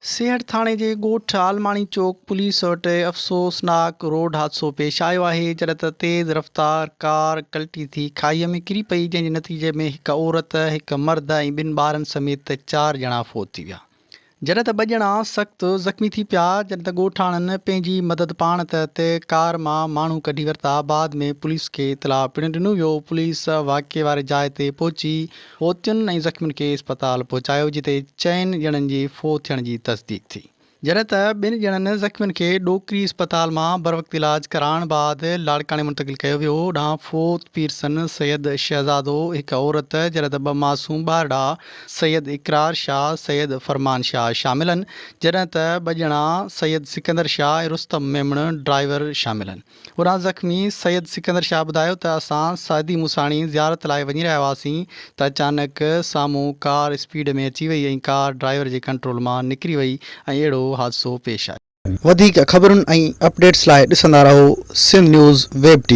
सिहट थाणे जे ॻोठ आलमाणी चौक पुलिस वटि अफ़सोसनाक रोड हादसो पेश आयो आहे जॾहिं त तेज़ रफ़्तार कार कल्टी थी खाईअ में किरी पई, जंहिंजे नतीजे में हिकु औरत, हिकु मर्द ऐं 2 ॿारनि समेत 4 ॼणा फ़ौत थी विया, जॾहिं त 2 ॼणा सख़्तु ज़ख़्मी थी पिया। जॾहिं त ॻोठाणनि पंहिंजी मदद पाण तहत कार मां माण्हू कढी वरिता। बाद में पुलिस खे इतलाउ पिणु ॾिनो वियो। पुलिस वाक़िए वारे जाइ ते पहुची फ़ौतियुनि ऐं ज़ख़्मियुनि खे इस्पताल पहुचायो, जिते 4 ॼणनि जे फ़ौत थियण जी तस्दीक थी, जॾहिं त 2 ॼणनि ज़ख़्मियुनि खे डोकरी इस्पताल मां बरवक़्त इलाज कराइण बाद लाड़काणे मुंतक़िल कयो वियो। होॾां फ़ौत पीरसन सैयद शहज़ादो, हिकु औरत, जॾहिं त 2 मासूम ॿारड़ा सैयद इकरार शाह, सैयद फरमान शाह शामिल आहिनि, जॾहिं त 2 ॼणा सैयद सिकंदर शाह ऐं रुस्तम मेमण ड्राइवर शामिल आहिनि। होॾां ज़ख़्मी सैयद सिकंदर शाह ॿुधायो त असां सादी मुसाणी ज़ियारत लाइ वञी रहिया हुआसीं त अचानक साम्हूं कार स्पीड में अची वई ऐं कार ड्राइवर जे कंट्रोल मां निकिरी वई ऐं अहिड़ो हादसो पेश आयो। वधीक ख़बरुनि ऐं अपडेट्स लाइ ॾिसंदा रहो सिंध न्यूज़ वेब टीवी।